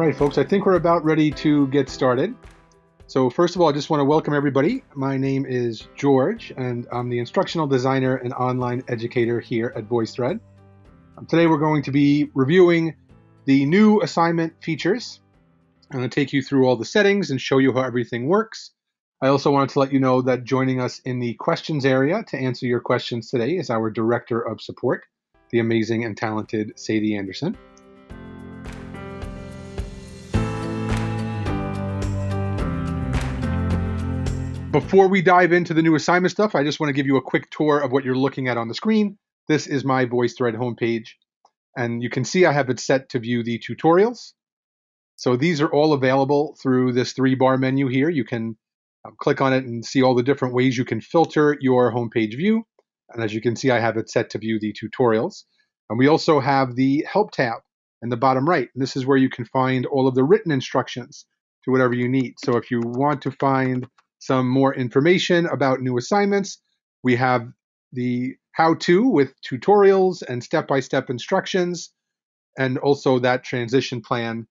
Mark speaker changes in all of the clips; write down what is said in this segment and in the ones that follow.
Speaker 1: right, folks, I think we're about ready to get started. So first of all, I just want to welcome everybody. My name is George, and I'm the instructional designer and online educator here at VoiceThread. Today we're going to be reviewing the new assignment features. I'm going to take you through all the settings and show you how everything works. I also wanted to let you know that joining us in the questions area to answer your questions today is our Director of Support, the amazing and talented Sadie Anderson. Before we dive into the new assignment stuff, I just want to give you a quick tour of what you're looking at on the screen. This is my VoiceThread homepage, and you can see I have it set to view the tutorials. So these are all available through this 3-bar menu here. You can click on it and see all the different ways you can filter your homepage view. And as you can see, I have it set to view the tutorials. And we also have the Help tab in the bottom right. And this is where you can find all of the written instructions to whatever you need. So if you want to find some more information about new assignments, we have the how-to with tutorials and step-by-step instructions, and also that transition plan.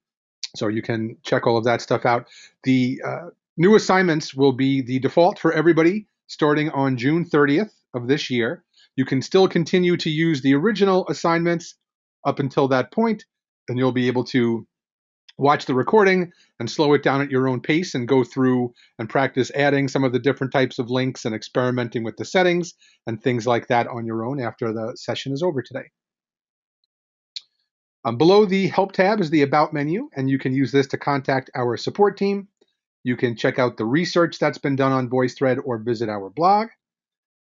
Speaker 1: So you can check all of that stuff out. The new assignments will be the default for everybody starting on June 30th of this year. You can still continue to use the original assignments up until that point, and you'll be able to watch the recording and slow it down at your own pace and go through and practice adding some of the different types of links and experimenting with the settings and things like that on your own after the session is over today. Below the Help tab is the About menu, and you can use this to contact our support team. You can check out the research that's been done on VoiceThread or visit our blog.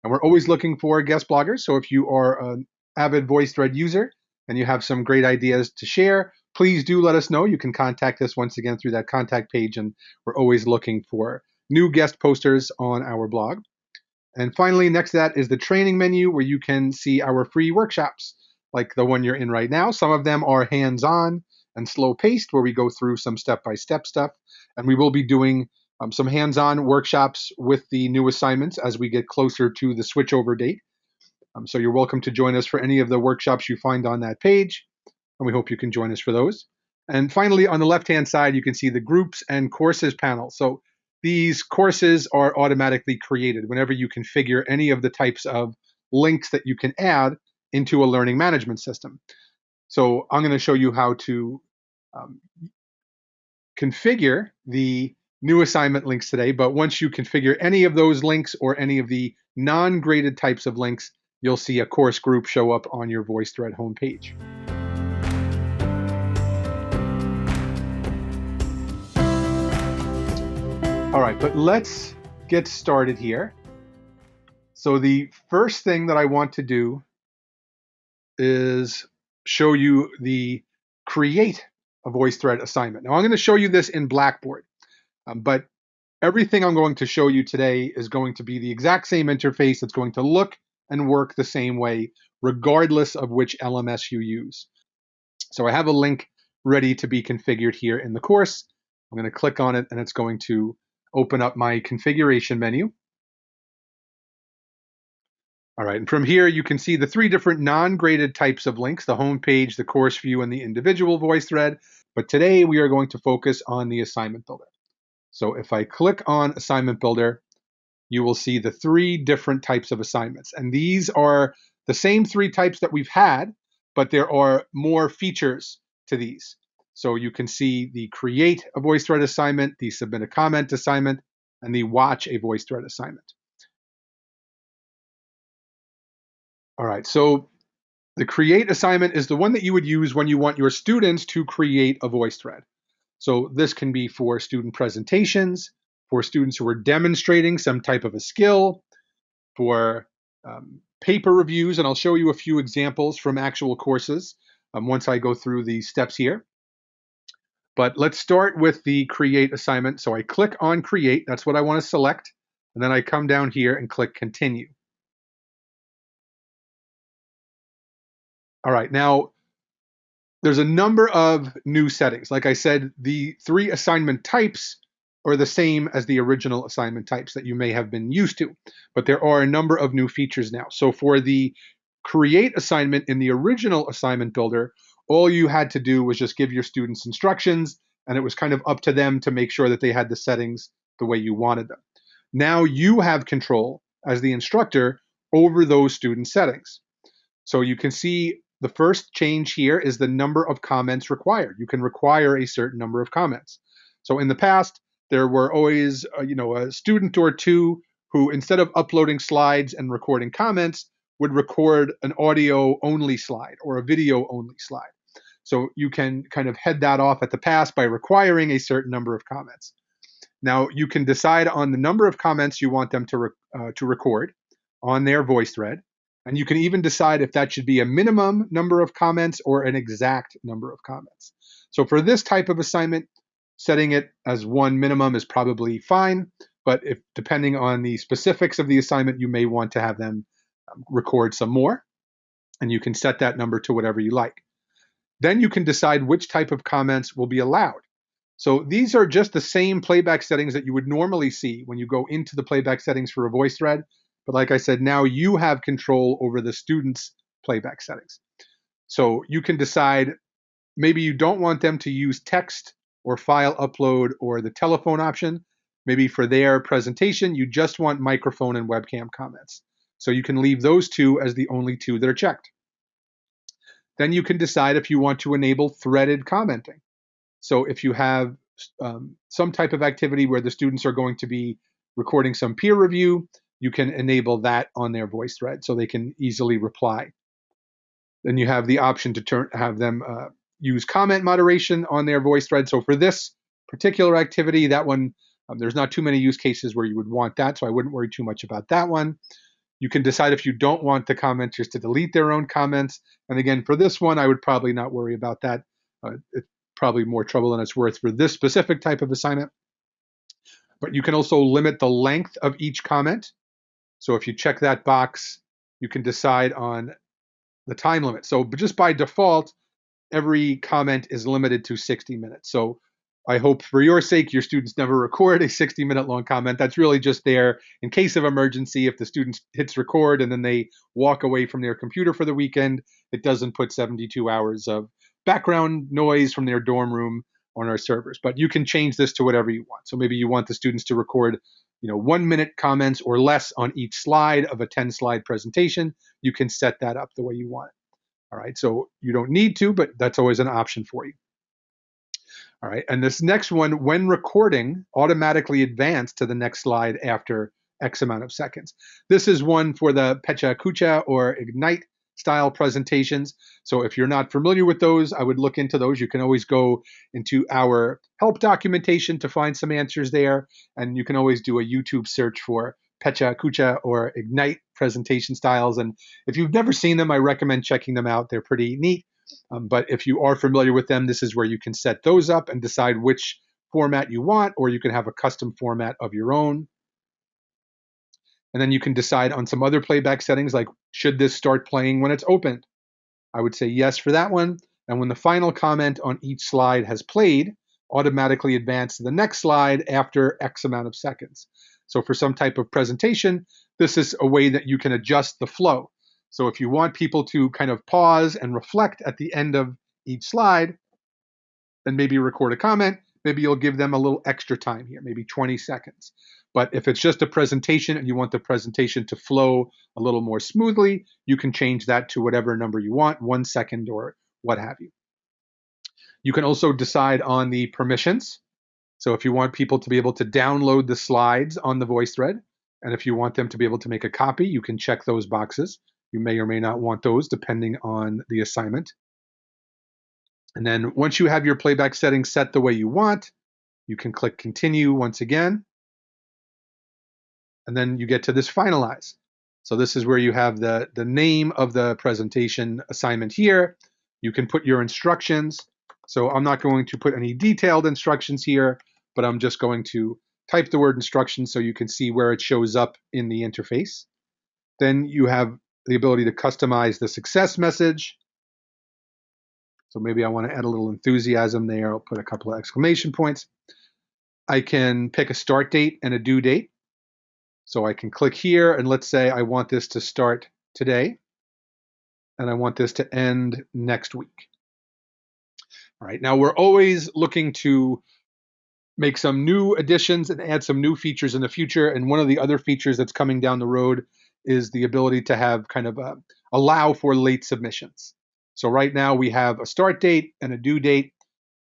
Speaker 1: And we're always looking for guest bloggers, so if you are an avid VoiceThread user and you have some great ideas to share, please do let us know. You can contact us once again through that contact page, and we're always looking for new guest posters on our blog. And finally, next to that is the training menu, where you can see our free workshops, like the one you're in right now. Some of them are hands-on and slow-paced, where we go through some step-by-step stuff. And we will be doing some hands-on workshops with the new assignments as we get closer to the switchover date. So you're welcome to join us for any of the workshops you find on that page, and we hope you can join us for those. And finally, on the left-hand side, you can see the groups and courses panel. So these courses are automatically created whenever you configure any of the types of links that you can add into a learning management system. So I'm going to show you how to configure the new assignment links today. But once you configure any of those links or any of the non-graded types of links, you'll see a course group show up on your VoiceThread homepage. All right, but let's get started here. So the first thing that I want to do is show you the create a VoiceThread assignment. Now I'm going to show you this in Blackboard, but everything I'm going to show you today is going to be the exact same interface. It's going to look and work the same way, regardless of which LMS you use. So I have a link ready to be configured here in the course. I'm going to click on it, and it's going to open up my configuration menu. All right, and from here you can see the 3 different non-graded types of links: the home page, the course view, and the individual VoiceThread. But today we are going to focus on the assignment builder. So if I click on assignment builder, you will see the 3 different types of assignments. And these are the same 3 types that we've had, but there are more features to these. So you can see the create a VoiceThread assignment, the submit a comment assignment, and the watch a VoiceThread assignment. All right, so the create assignment is the one that you would use when you want your students to create a VoiceThread. So this can be for student presentations, for students who are demonstrating some type of a skill, for paper reviews, and I'll show you a few examples from actual courses once I go through the steps here. But let's start with the create assignment. So I click on create, that's what I want to select, and then I come down here and click continue. All right, now there's a number of new settings. Like I said, the 3 assignment types are the same as the original assignment types that you may have been used to, but there are a number of new features now. So for the create assignment in the original assignment builder, all you had to do was just give your students instructions and it was kind of up to them to make sure that they had the settings the way you wanted them. Now you have control as the instructor over those student settings. So you can see the first change here is the number of comments required. You can require a certain number of comments. So in the past, there were always, a student or two who, instead of uploading slides and recording comments, would record an audio only slide or a video only slide. So you can kind of head that off at the pass by requiring a certain number of comments. Now you can decide on the number of comments you want them to record on their VoiceThread, and you can even decide if that should be a minimum number of comments or an exact number of comments. So for this type of assignment, setting it as one minimum is probably fine, but if depending on the specifics of the assignment, you may want to have them record some more, and you can set that number to whatever you like. Then you can decide which type of comments will be allowed. So these are just the same playback settings that you would normally see when you go into the playback settings for a VoiceThread. But like I said, now you have control over the students' playback settings. So you can decide maybe you don't want them to use text or file upload or the telephone option. Maybe for their presentation, you just want microphone and webcam comments. So you can leave those two as the only two that are checked. Then you can decide if you want to enable threaded commenting. So if you have some type of activity where the students are going to be recording some peer review, you can enable that on their VoiceThread so they can easily reply. Then you have the option to have them use comment moderation on their VoiceThread. So for this particular activity, that one, there's not too many use cases where you would want that, so I wouldn't worry too much about that one. You can decide if you don't want the commenters to delete their own comments. And again, for this one, I would probably not worry about that. It's probably more trouble than it's worth for this specific type of assignment. But you can also limit the length of each comment. So if you check that box, you can decide on the time limit. So just by default, every comment is limited to 60 minutes. So I hope for your sake, your students never record a 60-minute long comment. That's really just there in case of emergency. If the student hits record and then they walk away from their computer for the weekend, it doesn't put 72 hours of background noise from their dorm room on our servers. But you can change this to whatever you want. So maybe you want the students to record 1-minute comments or less on each slide of a 10-slide presentation. You can set that up the way you want it. All right, so you don't need to, but that's always an option for you. All right, and this next one, when recording, automatically advance to the next slide after X amount of seconds. This is one for the Pecha Kucha or Ignite style presentations. So if you're not familiar with those, I would look into those. You can always go into our help documentation to find some answers there. And you can always do a YouTube search for Pecha Kucha or Ignite presentation styles. And if you've never seen them, I recommend checking them out. They're pretty neat. But if you are familiar with them, this is where you can set those up and decide which format you want, or you can have a custom format of your own. And then you can decide on some other playback settings, like should this start playing when it's opened? I would say yes for that one. And when the final comment on each slide has played, automatically advance to the next slide after X amount of seconds. So for some type of presentation, this is a way that you can adjust the flow. So if you want people to kind of pause and reflect at the end of each slide, and maybe record a comment, maybe you'll give them a little extra time here, maybe 20 seconds. But if it's just a presentation and you want the presentation to flow a little more smoothly, you can change that to whatever number you want, 1 second or what have you. You can also decide on the permissions. So if you want people to be able to download the slides on the VoiceThread, and if you want them to be able to make a copy, you can check those boxes. You may or may not want those depending on the assignment. And then once you have your playback settings set the way you want, you can click continue once again. And then you get to this finalize. So this is where you have the name of the presentation assignment here. You can put your instructions. So I'm not going to put any detailed instructions here, but I'm just going to type the word instructions so you can see where it shows up in the interface. Then you have the ability to customize the success message. So maybe I want to add a little enthusiasm there. I'll put a couple of exclamation points. I can pick a start date and a due date. So I can click here and let's say I want this to start today and I want this to end next week. All right, now we're always looking to make some new additions and add some new features in the future. And one of the other features that's coming down the road is the ability to have kind of allow for late submissions. So right now we have a start date and a due date,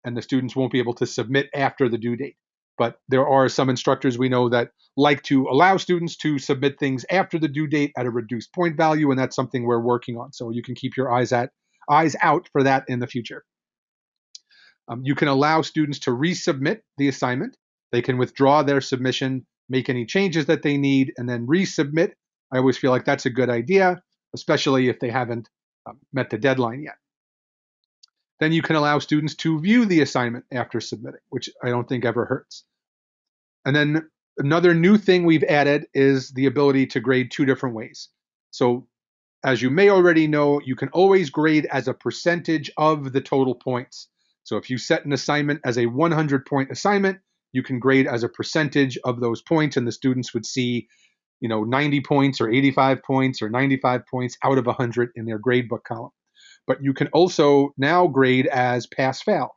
Speaker 1: and the students won't be able to submit after the due date. But there are some instructors we know that like to allow students to submit things after the due date at a reduced point value, and that's something we're working on. So you can keep your eyes out for that in the future. You can allow students to resubmit the assignment. They can withdraw their submission, make any changes that they need, and then resubmit. I always feel like that's a good idea, especially if they haven't met the deadline yet. Then you can allow students to view the assignment after submitting, which I don't think ever hurts. And then another new thing we've added is the ability to grade two different ways. So as you may already know, you can always grade as a percentage of the total points. So if you set an assignment as a 100-point assignment, you can grade as a percentage of those points, and the students would see, 90 points or 85 points or 95 points out of 100 in their gradebook column. But you can also now grade as pass-fail.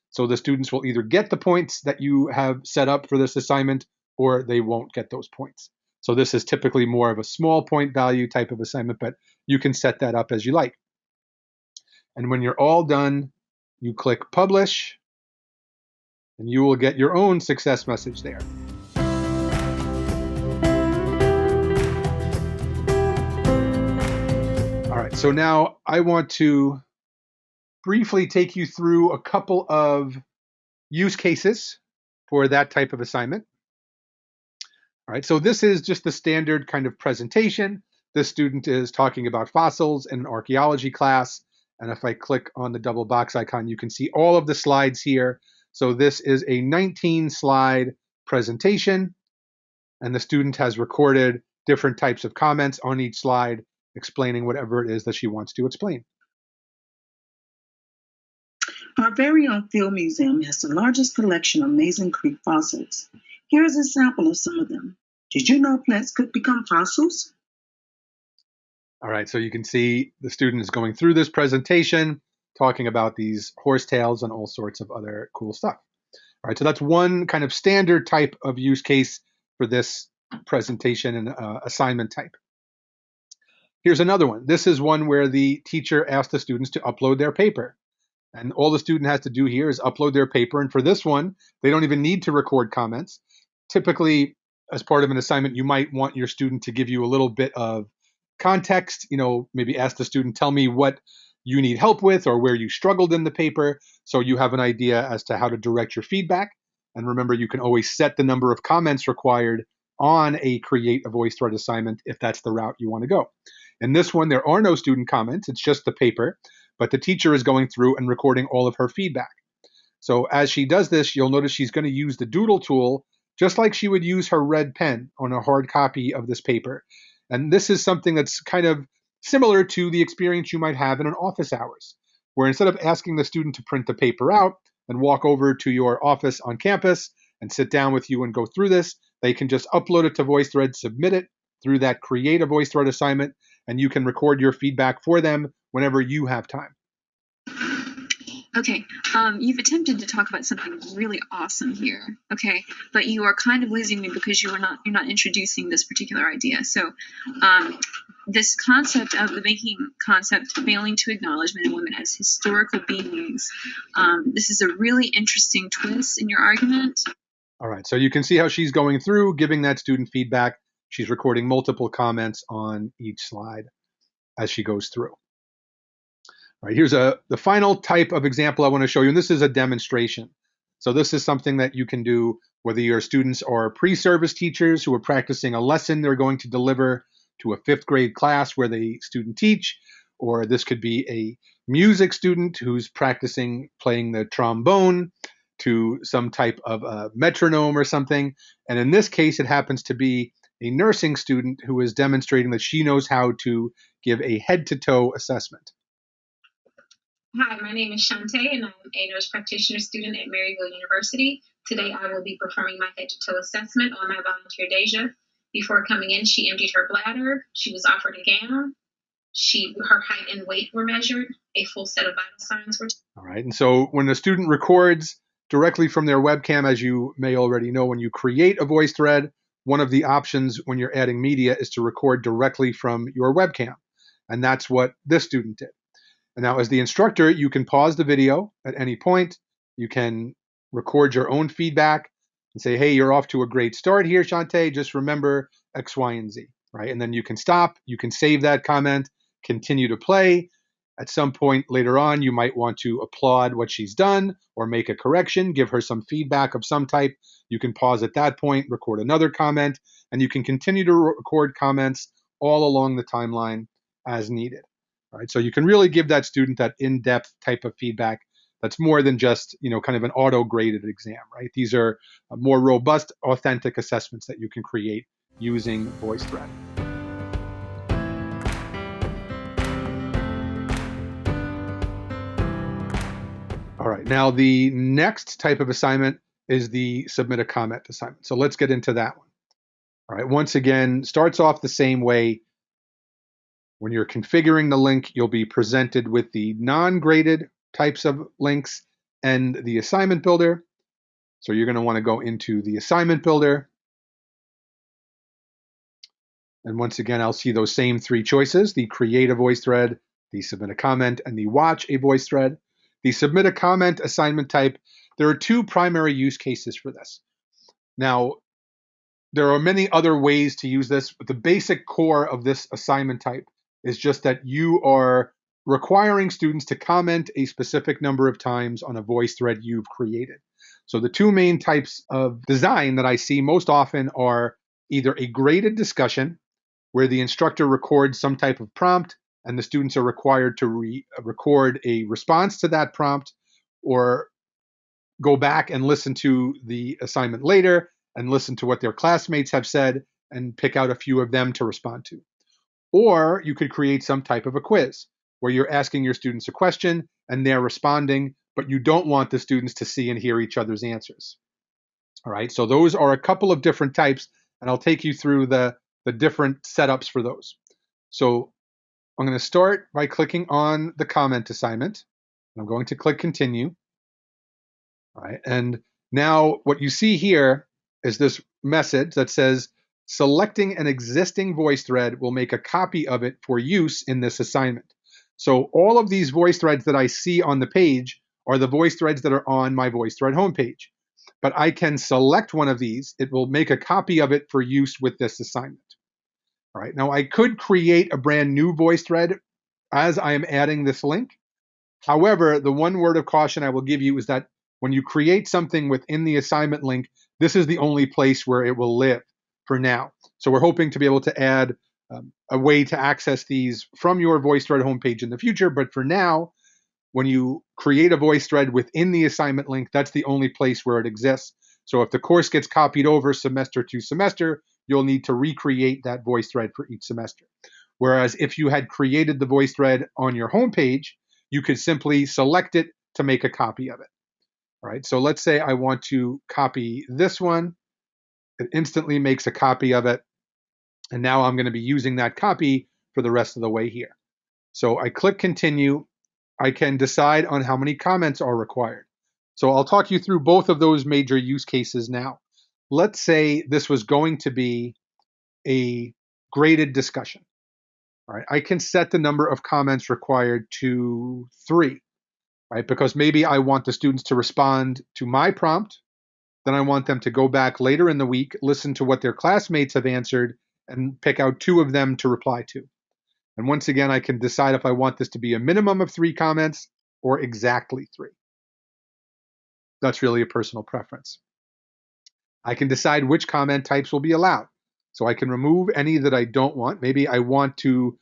Speaker 1: So the students will either get the points that you have set up for this assignment, or they won't get those points. So this is typically more of a small point value type of assignment, but you can set that up as you like. And when you're all done, you click Publish, and you will get your own success message there. All right, so now I want to briefly take you through a couple of use cases for that type of assignment. All right, so this is just the standard kind of presentation. This student is talking about fossils in an archaeology class. And if I click on the double box icon, you can see all of the slides here. So this is a 19-slide presentation, and the student has recorded different types of comments on each slide explaining whatever it is that she wants to explain.
Speaker 2: Our very own Field Museum has the largest collection of Mason Creek fossils. Here is a sample of some of them. Did you know plants could become fossils?
Speaker 1: All right, so you can see the student is going through this presentation, talking about these horsetails and all sorts of other cool stuff. All right, so that's one kind of standard type of use case for this presentation and assignment type. Here's another one. This is one where the teacher asked the students to upload their paper. And all the student has to do here is upload their paper. And for this one, they don't even need to record comments. Typically, as part of an assignment, you might want your student to give you a little bit of context, maybe ask the student, tell me what you need help with or where you struggled in the paper, so you have an idea as to how to direct your feedback. And remember, you can always set the number of comments required on a create a VoiceThread assignment if that's the route you want to go. In this one, there are no student comments, it's just the paper, but the teacher is going through and recording all of her feedback. So as she does this, you'll notice she's going to use the doodle tool just like she would use her red pen on a hard copy of this paper. And this is something that's kind of similar to the experience you might have in an office hours, where instead of asking the student to print the paper out and walk over to your office on campus and sit down with you and go through this, they can just upload it to VoiceThread, submit it through that Create a VoiceThread assignment, and you can record your feedback for them whenever you have time.
Speaker 3: Okay, you've attempted to talk about something really awesome here, okay, but you are kind of losing me because you're not introducing this particular idea. So this concept of the banking concept failing to acknowledge men and women as historical beings, this is a really interesting twist in your argument.
Speaker 1: All right, so you can see how she's going through, giving that student feedback. She's recording multiple comments on each slide as she goes through. All right, here's the final type of example I want to show you, and this is a demonstration. So this is something that you can do whether your students are pre-service teachers who are practicing a lesson they're going to deliver to a 5th grade class where they student teach, or this could be a music student who's practicing playing the trombone to some type of a metronome or something. And in this case, it happens to be a nursing student who is demonstrating that she knows how to give a head-to-toe assessment.
Speaker 4: Hi, my name is Shantae, and I'm a nurse practitioner student at Maryville University. Today, I will be performing my head-to-toe assessment on my volunteer, Deja. Before coming in, she emptied her bladder. She was offered a gown. Her height and weight were measured. A full set of vital signs were.
Speaker 1: All right. And so when the student records directly from their webcam, as you may already know, when you create a VoiceThread, one of the options when you're adding media is to record directly from your webcam. And that's what this student did. And now as the instructor, you can pause the video at any point. You can record your own feedback and say, hey, you're off to a great start here, Shantae. Just remember X, Y, and Z, right? And then you can stop. You can save that comment, continue to play. At some point later on, you might want to applaud what she's done or make a correction, give her some feedback of some type. You can pause at that point, record another comment, and you can continue to record comments all along the timeline as needed. All right, so you can really give that student that in-depth type of feedback that's more than just, kind of an auto-graded exam, right? These are more robust, authentic assessments that you can create using VoiceThread. All right, now the next type of assignment is the submit a comment assignment. So let's get into that one. All right, once again, starts off the same way. When you're configuring the link, you'll be presented with the non-graded types of links and the assignment builder. So you're going to want to go into the assignment builder. And once again, I'll see those same three choices, the create a VoiceThread, the submit a comment, and the watch a VoiceThread. The submit a comment assignment type, there are two primary use cases for this. Now, there are many other ways to use this, but the basic core of this assignment type is just that you are requiring students to comment a specific number of times on a VoiceThread you've created. So the two main types of design that I see most often are either a graded discussion, where the instructor records some type of prompt and the students are required to record a response to that prompt, or go back and listen to the assignment later and listen to what their classmates have said and pick out a few of them to respond to. Or you could create some type of a quiz where you're asking your students a question and they're responding, but you don't want the students to see and hear each other's answers. All right, so those are a couple of different types, and I'll take you through the different setups for those. So I'm going to start by clicking on the comment assignment. I'm going to click continue. All right, and now what you see here is this message that says, selecting an existing VoiceThread will make a copy of it for use in this assignment. So all of these VoiceThreads that I see on the page are the VoiceThreads that are on my VoiceThread homepage. But I can select one of these. It will make a copy of it for use with this assignment. All right, now I could create a brand new VoiceThread as I am adding this link. However, the one word of caution I will give you is that when you create something within the assignment link, this is the only place where it will live for now. So we're hoping to be able to add a way to access these from your VoiceThread homepage in the future. But for now, when you create a VoiceThread within the assignment link, that's the only place where it exists. So if the course gets copied over semester to semester, you'll need to recreate that VoiceThread for each semester. Whereas if you had created the VoiceThread on your homepage, you could simply select it to make a copy of it. All right, so let's say I want to copy this one. It instantly makes a copy of it. And now I'm going to be using that copy for the rest of the way here. So I click continue. I can decide on how many comments are required. So I'll talk you through both of those major use cases now. Let's say this was going to be a graded discussion. All right, I can set the number of comments required to 3, right? Because maybe I want the students to respond to my prompt. Then I want them to go back later in the week, listen to what their classmates have answered, and pick out 2 of them to reply to. And once again, I can decide if I want this to be a minimum of 3 comments or exactly 3. That's really a personal preference. I can decide which comment types will be allowed. So I can remove any that I don't want. Maybe I want to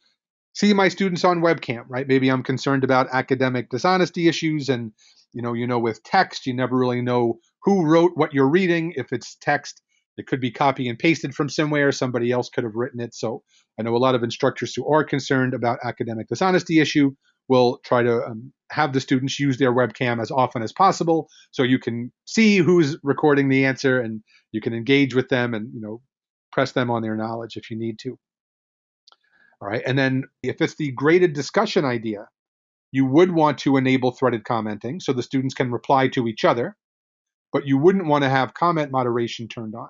Speaker 1: see my students on webcam, right? Maybe I'm concerned about academic dishonesty issues, and with text, you never really know who wrote what you're reading. If it's text, it could be copy and pasted from somewhere. Somebody else could have written it. So I know a lot of instructors who are concerned about academic dishonesty issue will try to have the students use their webcam as often as possible, so you can see who's recording the answer and you can engage with them and press them on their knowledge if you need to. All right. And then if it's the graded discussion idea, you would want to enable threaded commenting so the students can reply to each other, but you wouldn't want to have comment moderation turned on.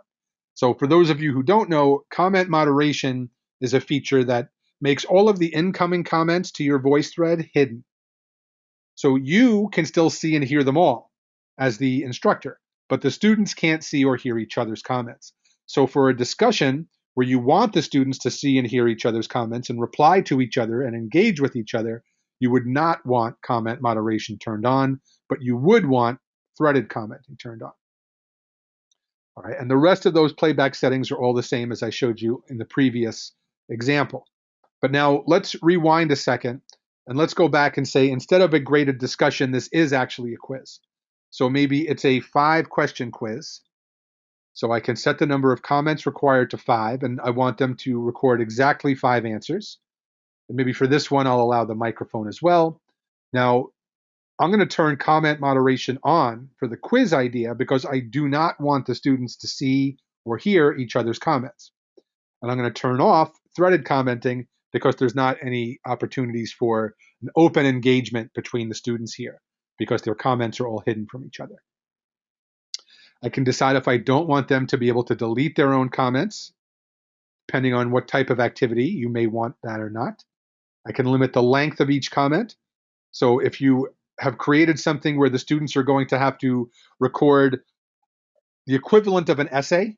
Speaker 1: So for those of you who don't know, comment moderation is a feature that makes all of the incoming comments to your VoiceThread hidden. So you can still see and hear them all as the instructor, but the students can't see or hear each other's comments. So for a discussion where you want the students to see and hear each other's comments and reply to each other and engage with each other, you would not want comment moderation turned on, but you would want threaded commenting turned on. All right, and the rest of those playback settings are all the same as I showed you in the previous example. But now let's rewind a second and let's go back and say, instead of a graded discussion, this is actually a quiz. So maybe it's a 5-question quiz. So I can set the number of comments required to 5, and I want them to record exactly 5 answers. And maybe for this one, I'll allow the microphone as well. Now, I'm going to turn comment moderation on for the quiz idea because I do not want the students to see or hear each other's comments. And I'm going to turn off threaded commenting because there's not any opportunities for an open engagement between the students here because their comments are all hidden from each other. I can decide if I don't want them to be able to delete their own comments, depending on what type of activity you may want that or not. I can limit the length of each comment. So if you have created something where the students are going to have to record the equivalent of an essay,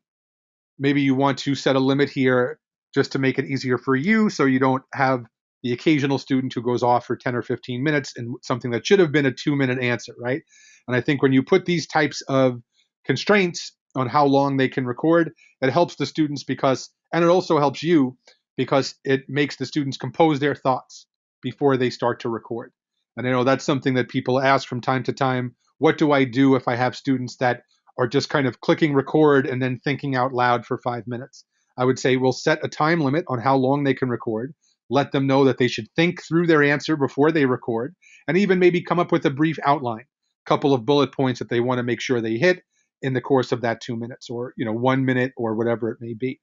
Speaker 1: maybe you want to set a limit here just to make it easier for you so you don't have the occasional student who goes off for 10 or 15 minutes in something that should have been a 2-minute answer, right? And I think when you put these types of constraints on how long they can record, it helps the students and it also helps you because it makes the students compose their thoughts before they start to record. And I know that's something that people ask from time to time. What do I do if I have students that are just kind of clicking record and then thinking out loud for 5 minutes? I would say we'll set a time limit on how long they can record, let them know that they should think through their answer before they record, and even maybe come up with a brief outline, a couple of bullet points that they want to make sure they hit in the course of that 2 minutes or 1 minute or whatever it may be.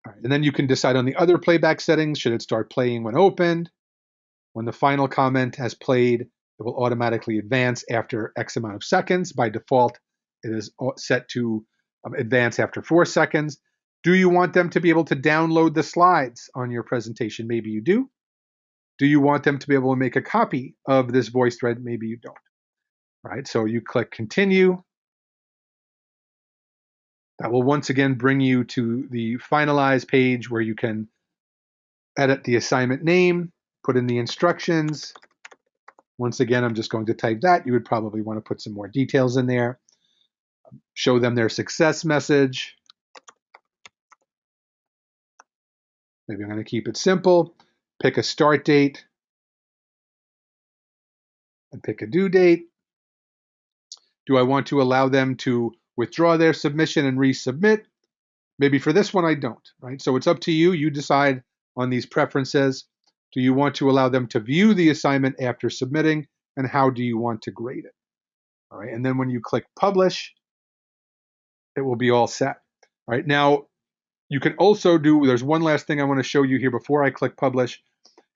Speaker 1: All right, and then you can decide on the other playback settings. Should it start playing when opened? When the final comment has played, it will automatically advance after X amount of seconds. By default, it is set to advance after 4 seconds. Do you want them to be able to download the slides on your presentation? Maybe you do. Do you want them to be able to make a copy of this VoiceThread? Maybe you don't. All right, so you click continue. That will once again bring you to the finalize page where you can edit the assignment name, put in the instructions. Once again, I'm just going to type that. You would probably want to put some more details in there. Show them their success message. Maybe I'm going to keep it simple. Pick a start date and pick a due date. Do I want to allow them to withdraw their submission and resubmit? Maybe for this one, I don't, right? So it's up to you. You decide on these preferences. Do you want to allow them to view the assignment after submitting? And how do you want to grade it? All right, and then when you click publish, it will be all set. All right, now you can also there's one last thing I want to show you here before I click publish.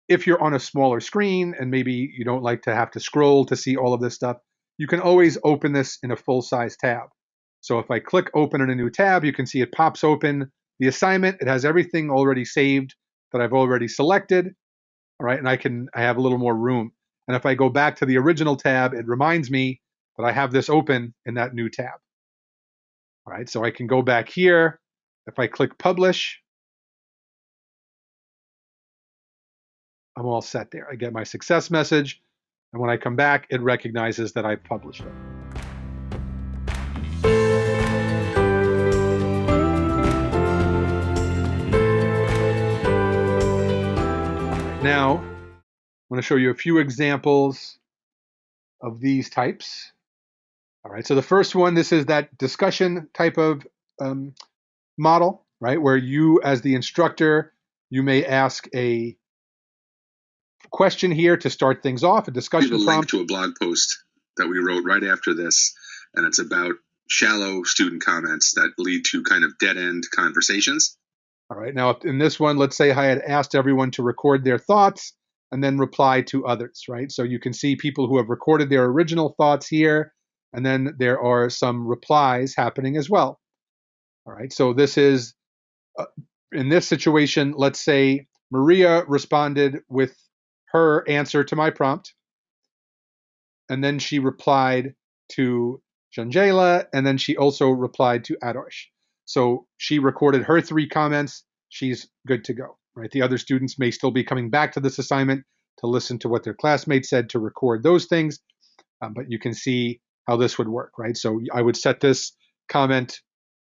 Speaker 1: If you're on a smaller screen and maybe you don't like to have to scroll to see all of this stuff, you can always open this in a full-size tab. So if I click open in a new tab, you can see it pops open the assignment. It has everything already saved that I've already selected. All right, and I have a little more room. And if I go back to the original tab, it reminds me that I have this open in that new tab. All right, so I can go back here. If I click publish, I'm all set there. I get my success message. And when I come back, it recognizes that I've published it. Now, I'm going to show you a few examples of these types. All right, so the first one, this is that discussion type of model, right, where you as the instructor, you may ask a question here to start things off, a discussion prompt.
Speaker 5: We have a link to a blog post that we wrote right after this, and it's about shallow student comments that lead to kind of dead-end conversations.
Speaker 1: All right, now in this one, let's say I had asked everyone to record their thoughts and then reply to others, right? So you can see people who have recorded their original thoughts here, and then there are some replies happening as well. All right, so this is, in this situation, let's say Maria responded with her answer to my prompt, and then she replied to Janjela, and then she also replied to Adarsh. So she recorded her 3 comments. She's good to go, right? The other students may still be coming back to this assignment to listen to what their classmates said to record those things, but you can see how this would work, right? So I would set this comment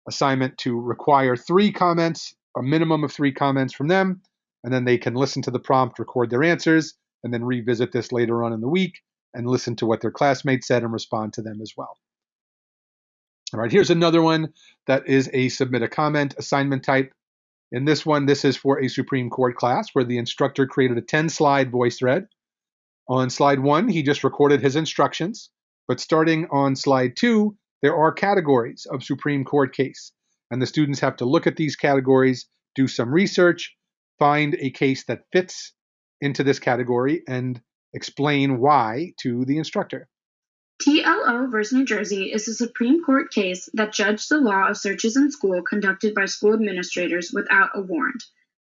Speaker 1: assignment to require 3 comments, a minimum of 3 comments from them, and then they can listen to the prompt, record their answers, and then revisit this later on in the week and listen to what their classmates said and respond to them as well. All right, here's another one that is a submit a comment assignment type. In this one, this is for a Supreme Court class where the instructor created a 10-slide voice thread. On slide 1, he just recorded his instructions, but starting on slide 2, there are categories of Supreme Court case, and the students have to look at these categories, do some research, find a case that fits into this category, and explain why to the instructor.
Speaker 6: TLO v. New Jersey is a Supreme Court case that judged the law of searches in school conducted by school administrators without a warrant.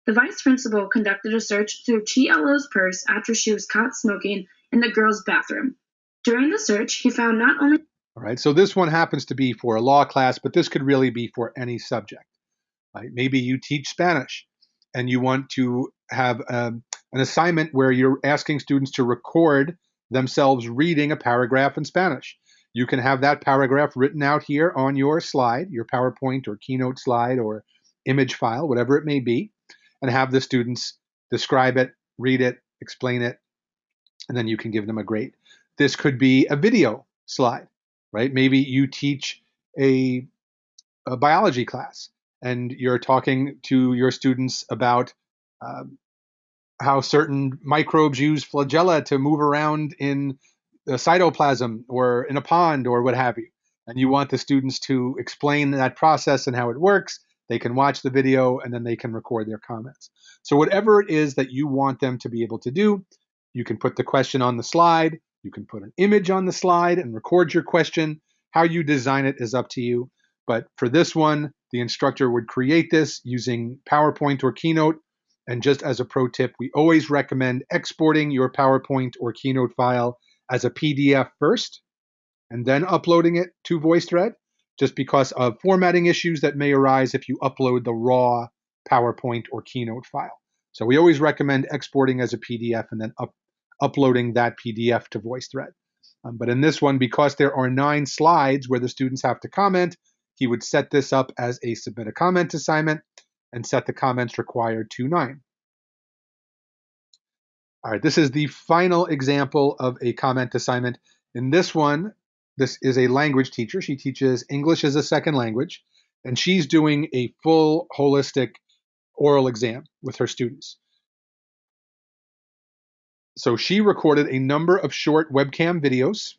Speaker 6: The vice principal conducted a search through TLO's purse after she was caught smoking in the girls' bathroom. During the search, he found not only...
Speaker 1: All right, so this one happens to be for a law class, but this could really be for any subject. Right? Maybe you teach Spanish and you want to have an assignment where you're asking students to record themselves reading a paragraph in Spanish. You can have that paragraph written out here on your slide, your PowerPoint or Keynote slide or image file, whatever it may be, and have the students describe it, read it, explain it, and then you can give them a grade. This could be a video slide, right? Maybe you teach a biology class and you're talking to your students about how certain microbes use flagella to move around in the cytoplasm or in a pond or what have you. And you want the students to explain that process and how it works. They can watch the video and then they can record their comments. So whatever it is that you want them to be able to do, you can put the question on the slide, you can put an image on the slide and record your question. How you design it is up to you. But for this one, the instructor would create this using PowerPoint or Keynote. And just as a pro tip, we always recommend exporting your PowerPoint or Keynote file as a PDF first, and then uploading it to VoiceThread, just because of formatting issues that may arise if you upload the raw PowerPoint or Keynote file. So we always recommend exporting as a PDF and then uploading that PDF to VoiceThread. But in this one, because there are 9 slides where the students have to comment, he would set this up as a submit a comment assignment and set the comments required to 9. All right, this is the final example of a comment assignment. In this one, this is a language teacher. She teaches English as a second language, and she's doing a full holistic oral exam with her students. So she recorded a number of short webcam videos,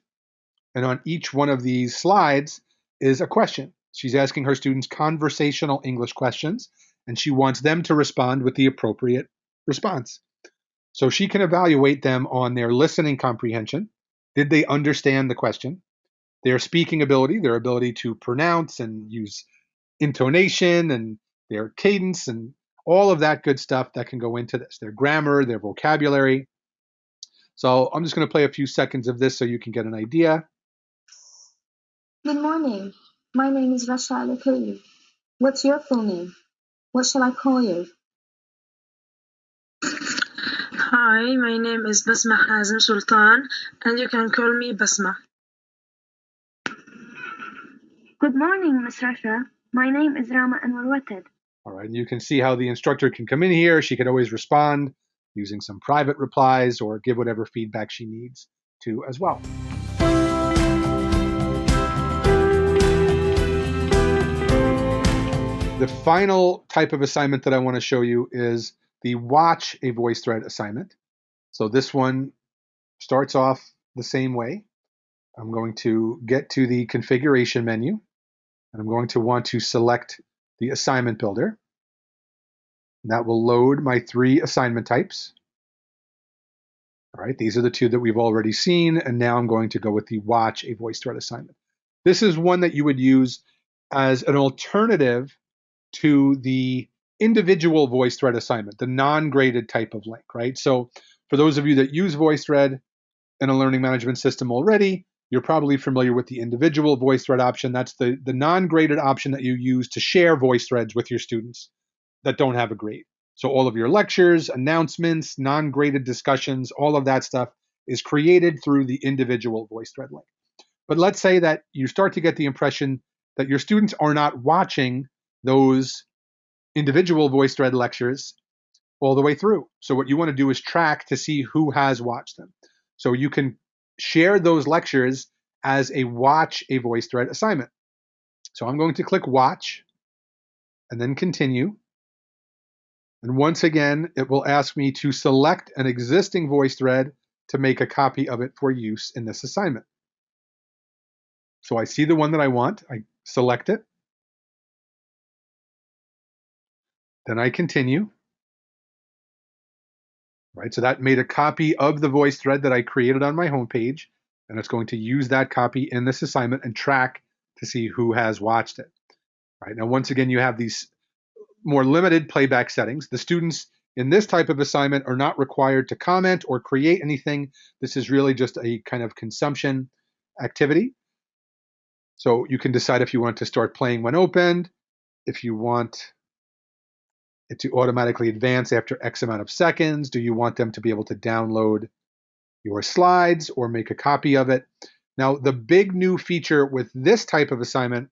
Speaker 1: and on each one of these slides is a question. She's asking her students conversational English questions, and she wants them to respond with the appropriate response. So she can evaluate them on their listening comprehension. Did they understand the question? Their speaking ability, their ability to pronounce and use intonation and their cadence and all of that good stuff that can go into this. Their grammar, their vocabulary. So I'm just going to play a few seconds of this so you can get an idea.
Speaker 6: Good morning. My name is Rashada Khalid. What's your full name? What shall I call you?
Speaker 7: Hi, my name is Basma Hazim Sultan, and you can call me Basma.
Speaker 6: Good morning, Miss Rasha. My name is Rama Anwar Watad.
Speaker 1: All right, and you can see how the instructor can come in here. She could always respond using some private replies or give whatever feedback she needs to as well. The final type of assignment that I want to show you is the watch a VoiceThread assignment. So this one starts off the same way. I'm going to get to the configuration menu, and I'm going to want to select the assignment builder. And that will load my 3 assignment types. All right, these are the 2 that we've already seen, and now I'm going to go with the watch a VoiceThread assignment. This is one that you would use as an alternative to the individual VoiceThread assignment, the non-graded type of link, right? So for those of you that use VoiceThread in a learning management system already, you're probably familiar with the individual VoiceThread option. That's the non-graded option that you use to share VoiceThreads with your students that don't have a grade. So all of your lectures, announcements, non-graded discussions, all of that stuff is created through the individual VoiceThread link. But let's say that you start to get the impression that your students are not watching those individual VoiceThread lectures all the way through. So what you want to do is track to see who has watched them. So you can share those lectures as a watch a VoiceThread assignment. So I'm going to click watch and then continue. And once again, it will ask me to select an existing VoiceThread to make a copy of it for use in this assignment. So I see the one that I want, I select it, then I continue. Right, so that made a copy of the VoiceThread that I created on my homepage, and it's going to use that copy in this assignment and track to see who has watched it. Right, now once again, you have these more limited playback settings. The students in this type of assignment are not required to comment or create anything. This is really just a kind of consumption activity. So you can decide if you want to start playing when opened, if you want it to automatically advance after X amount of seconds. Do you want them to be able to download your slides or make a copy of it? Now, the big new feature with this type of assignment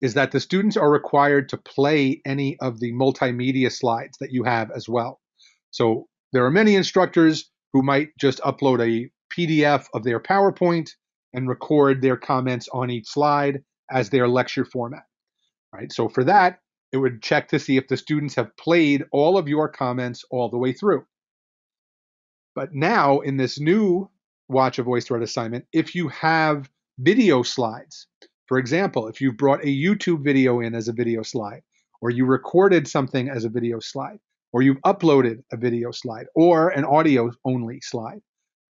Speaker 1: is that the students are required to play any of the multimedia slides that you have as well. So there are many instructors who might just upload a PDF of their PowerPoint and record their comments on each slide as their lecture format, right? So for that, it would check to see if the students have played all of your comments all the way through. But now in this new Watch a VoiceThread assignment, if you have video slides, for example, if you've brought a YouTube video in as a video slide, or you recorded something as a video slide, or you've uploaded a video slide, or an audio only slide,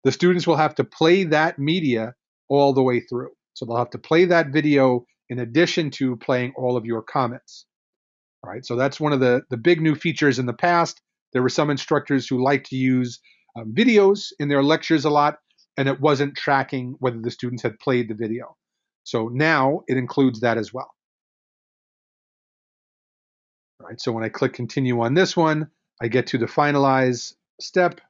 Speaker 1: the students will have to play that media all the way through. So they'll have to play that video in addition to playing all of your comments. All right, so that's one of the big new features. In the past, there were some instructors who liked to use videos in their lectures a lot, and it wasn't tracking whether the students had played the video. So now it includes that as well. All right, so when I click continue on this one, I get to the finalize step.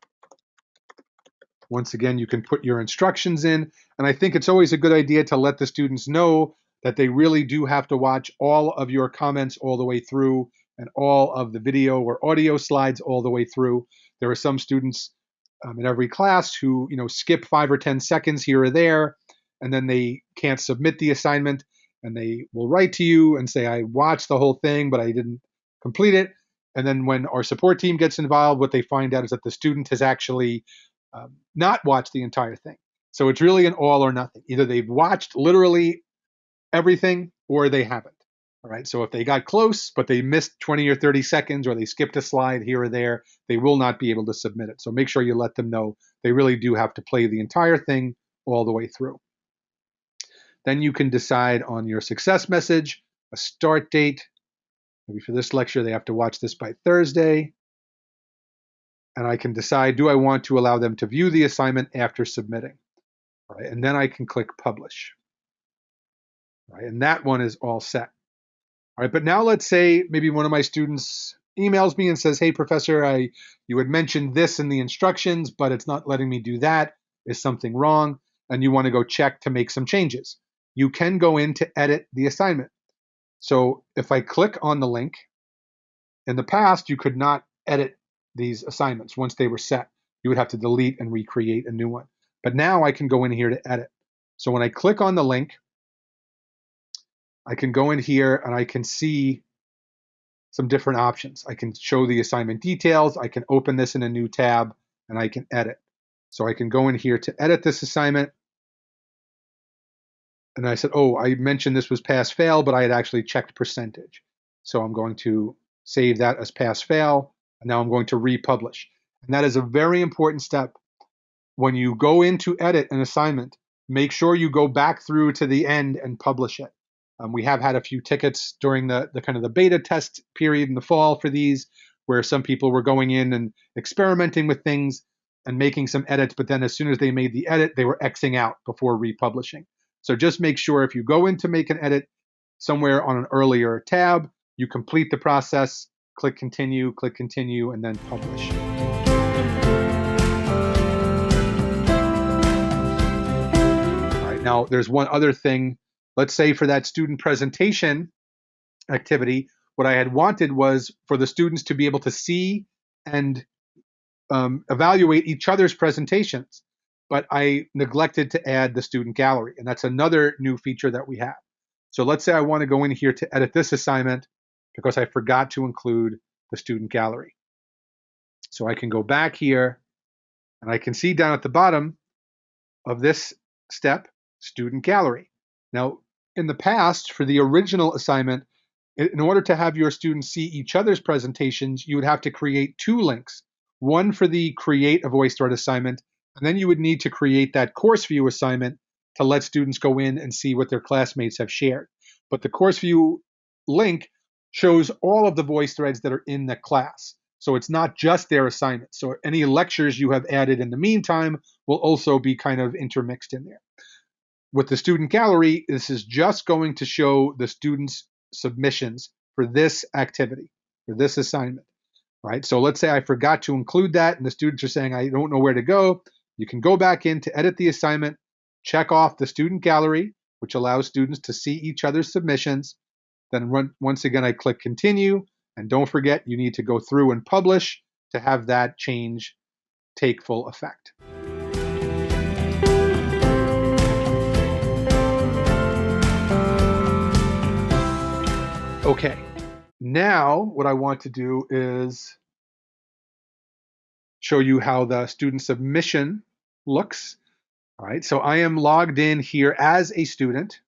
Speaker 1: Once again, you can put your instructions in, and I think it's always a good idea to let the students know that they really do have to watch all of your comments all the way through and all of the video or audio slides all the way through. There are some students in every class who skip 5 or 10 seconds here or there, and then they can't submit the assignment, and they will write to you and say, I watched the whole thing, but I didn't complete it. And then when our support team gets involved, what they find out is that the student has actually not watched the entire thing. So it's really an all or nothing. Either they've watched literally everything or they haven't. All right. So if they got close, but they missed 20 or 30 seconds, or they skipped a slide here or there, they will not be able to submit it. So make sure you let them know they really do have to play the entire thing all the way through. Then you can decide on your success message, a start date. Maybe for this lecture, they have to watch this by Thursday. And I can decide, do I want to allow them to view the assignment after submitting? All right. And then I can click publish. All right. And that one is all set. All right, but now let's say maybe one of my students emails me and says, hey, professor, you had mentioned this in the instructions, but it's not letting me do that. Is something wrong? And you want to go check to make some changes. You can go in to edit the assignment. So if I click on the link, in the past, you could not edit these assignments once they were set. You would have to delete and recreate a new one. But now I can go in here to edit. So when I click on the link, I can go in here and I can see some different options. I can show the assignment details. I can open this in a new tab and I can edit. So I can go in here to edit this assignment. And I said, oh, I mentioned this was pass fail, but I had actually checked percentage. So I'm going to save that as pass-fail, and now I'm going to republish. And that is a very important step. When you go in to edit an assignment, make sure you go back through to the end and publish it. We have had a few tickets during the kind of the beta test period in the fall for these, where some people were going in and experimenting with things and making some edits, but then as soon as they made the edit, they were Xing out before republishing. So just make sure if you go in to make an edit somewhere on an earlier tab, you complete the process, click continue, and then publish. All right, now there's one other thing. Let's say for that student presentation activity, what I had wanted was for the students to be able to see and evaluate each other's presentations, but I neglected to add the student gallery, and that's another new feature that we have. So let's say I want to go in here to edit this assignment because I forgot to include the student gallery. So I can go back here, and I can see down at the bottom of this step, student gallery. Now, in the past, for the original assignment, in order to have your students see each other's presentations, you would have to create two links, one for the create a VoiceThread assignment, and then you would need to create that course view assignment to let students go in and see what their classmates have shared. But the course view link shows all of the VoiceThreads that are in the class. So it's not just their assignments. So any lectures you have added in the meantime will also be kind of intermixed in there. With the student gallery, this is just going to show the students' submissions for this activity, for this assignment, right? So let's say I forgot to include that and the students are saying, I don't know where to go. You can go back in to edit the assignment, check off the student gallery, which allows students to see each other's submissions. Then once again, I click continue. And don't forget, you need to go through and publish to have that change take full effect. Okay, now what I want to do is show you how the student submission looks. All right, so I am logged in here as a student,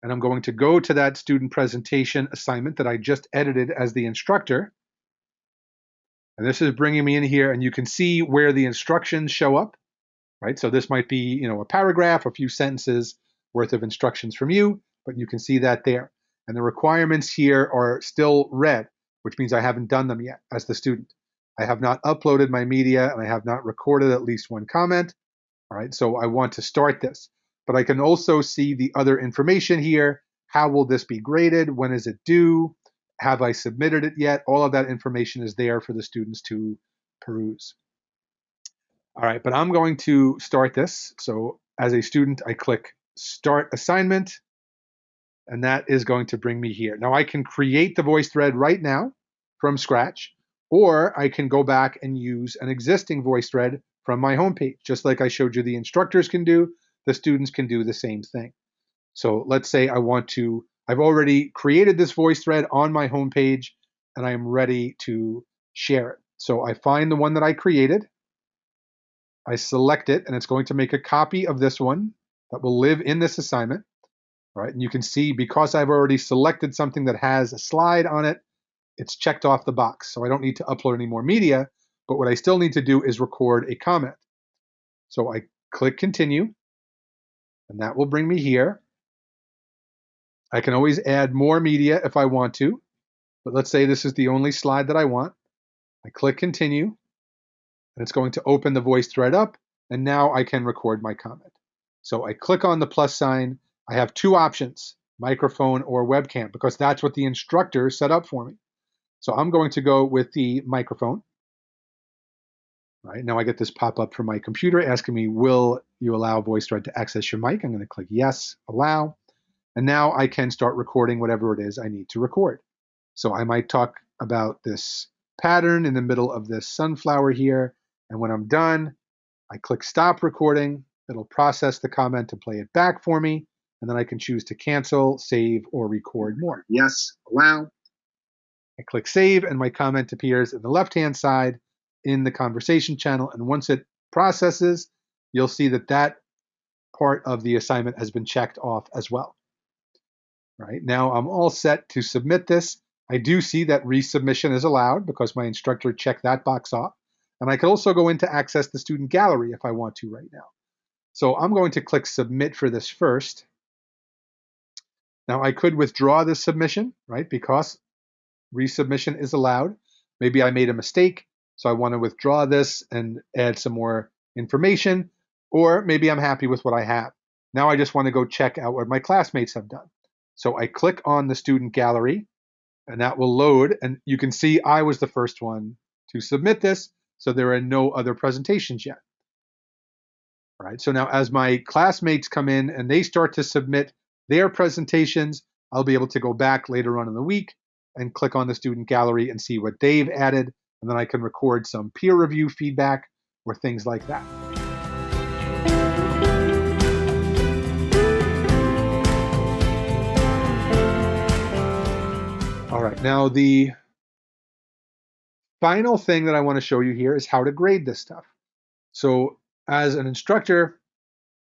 Speaker 1: and I'm going to go to that student presentation assignment that I just edited as the instructor. And this is bringing me in here, and you can see where the instructions show up, right? So this might be, a paragraph, a few sentences worth of instructions from you, but you can see that there. And the requirements here are still red, which means I haven't done them yet as the student. I have not uploaded my media, and I have not recorded at least one comment. All right, so I want to start this. But I can also see the other information here. How will this be graded? When is it due? Have I submitted it yet? All of that information is there for the students to peruse. All right, but I'm going to start this. So as a student, I click Start Assignment, and that is going to bring me here. Now I can create the VoiceThread right now from scratch, or I can go back and use an existing VoiceThread from my homepage. Just like I showed you the instructors can do, the students can do the same thing. So let's say I've already created this VoiceThread on my homepage, and I am ready to share it. So I find the one that I created, I select it, and it's going to make a copy of this one that will live in this assignment. All right, and you can see because I've already selected something that has a slide on it, it's checked off the box. So I don't need to upload any more media, but what I still need to do is record a comment. So I click continue, and that will bring me here. I can always add more media if I want to, but let's say this is the only slide that I want. I click continue, and it's going to open the VoiceThread up, and now I can record my comment. So I click on the plus sign. I have two options, microphone or webcam, because that's what the instructor set up for me. So I'm going to go with the microphone. Right, now I get this pop-up from my computer asking me, will you allow VoiceThread to access your mic? I'm going to click yes, allow. And now I can start recording whatever it is I need to record. So I might talk about this pattern in the middle of this sunflower here. And when I'm done, I click stop recording. It'll process the comment and play it back for me. And then I can choose to cancel, save, or record more. Yes, allow. I click save, and my comment appears in the left-hand side in the conversation channel. And once it processes, you'll see that that part of the assignment has been checked off as well. Right, now I'm all set to submit this. I do see that resubmission is allowed because my instructor checked that box off. And I can also go in to access the student gallery if I want to right now. So I'm going to click submit for this first. Now I could withdraw this submission, right? Because resubmission is allowed. Maybe I made a mistake, so I want to withdraw this and add some more information, or maybe I'm happy with what I have. Now I just want to go check out what my classmates have done. So I click on the student gallery, and that will load, and you can see I was the first one to submit this, so there are no other presentations yet. All right, so now as my classmates come in and they start to submit their presentations, I'll be able to go back later on in the week and click on the student gallery and see what they've added, and then I can record some peer review feedback or things like that. All right, now the final thing that I want to show you here is how to grade this stuff. So as an instructor,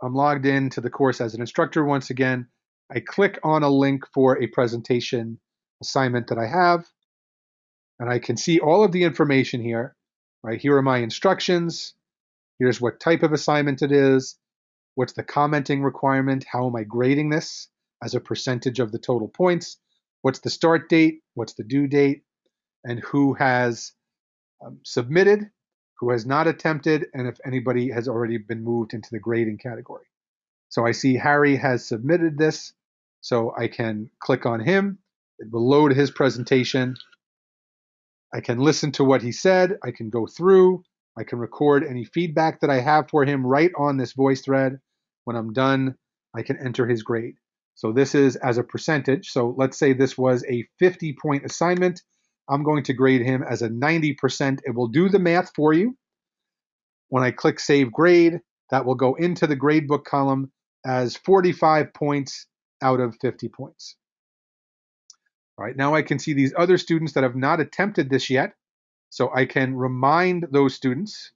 Speaker 1: I'm logged into the course as an instructor once again. I click on a link for a presentation assignment that I have, and I can see all of the information here. Right, here are my instructions. Here's what type of assignment it is. What's the commenting requirement? How am I grading this as a percentage of the total points? What's the start date? What's the due date? And who has submitted, who has not attempted, and if anybody has already been moved into the grading category. So I see Harry has submitted this, so I can click on him. It will load his presentation. I can listen to what he said. I can go through. I can record any feedback that I have for him right on this VoiceThread. When I'm done, I can enter his grade. So this is as a percentage. So let's say this was a 50-point assignment. I'm going to grade him as a 90%. It will do the math for you. When I click Save Grade, that will go into the gradebook column as 45 points out of 50 points. All right, now I can see these other students that have not attempted this yet. So I can remind those students.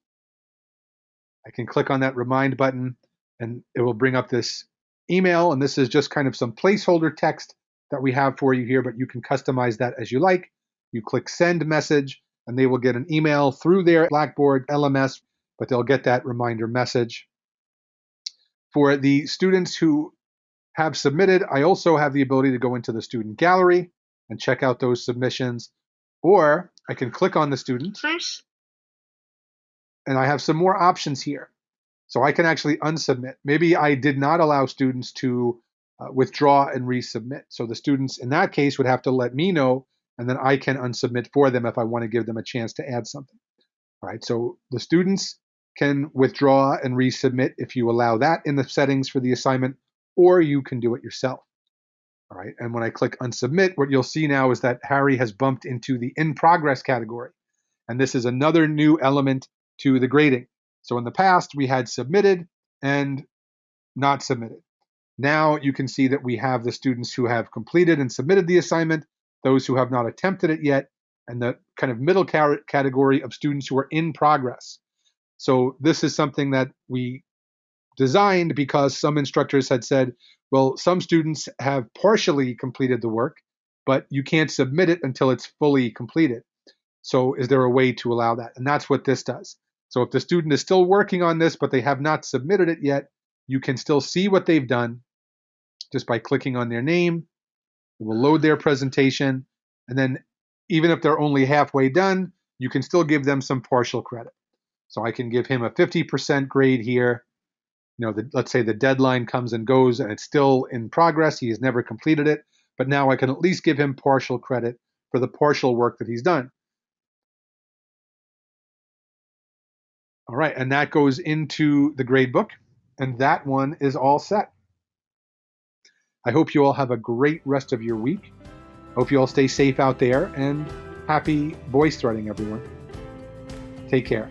Speaker 1: I can click on that Remind button, and it will bring up this email. And this is just kind of some placeholder text that we have for you here, but you can customize that as you like. You click Send Message, and they will get an email through their Blackboard LMS, but they'll get that reminder message. For the students who have submitted, I also have the ability to go into the student gallery and check out those submissions, or I can click on the student, and I have some more options here. So I can actually unsubmit. Maybe I did not allow students to withdraw and resubmit. So the students in that case would have to let me know, and then I can unsubmit for them if I want to give them a chance to add something. All right, so the students can withdraw and resubmit if you allow that in the settings for the assignment, or you can do it yourself. All right, and when I click unsubmit, what you'll see now is that Harry has bumped into the in progress category. And this is another new element to the grading. So in the past, we had submitted and not submitted. Now you can see that we have the students who have completed and submitted the assignment, those who have not attempted it yet, and the kind of middle category of students who are in progress. So this is something that we designed because some instructors had said, well, some students have partially completed the work, but you can't submit it until it's fully completed. So is there a way to allow that? And that's what this does. So if the student is still working on this, but they have not submitted it yet, you can still see what they've done just by clicking on their name. It will load their presentation. And then even if they're only halfway done, you can still give them some partial credit. So I can give him a 50% grade here. You know, let's say the deadline comes and goes and it's still in progress. He has never completed it. But now I can at least give him partial credit for the partial work that he's done. All right, and that goes into the gradebook, and that one is all set. I hope you all have a great rest of your week. Hope you all stay safe out there, and happy voice threading, everyone. Take care.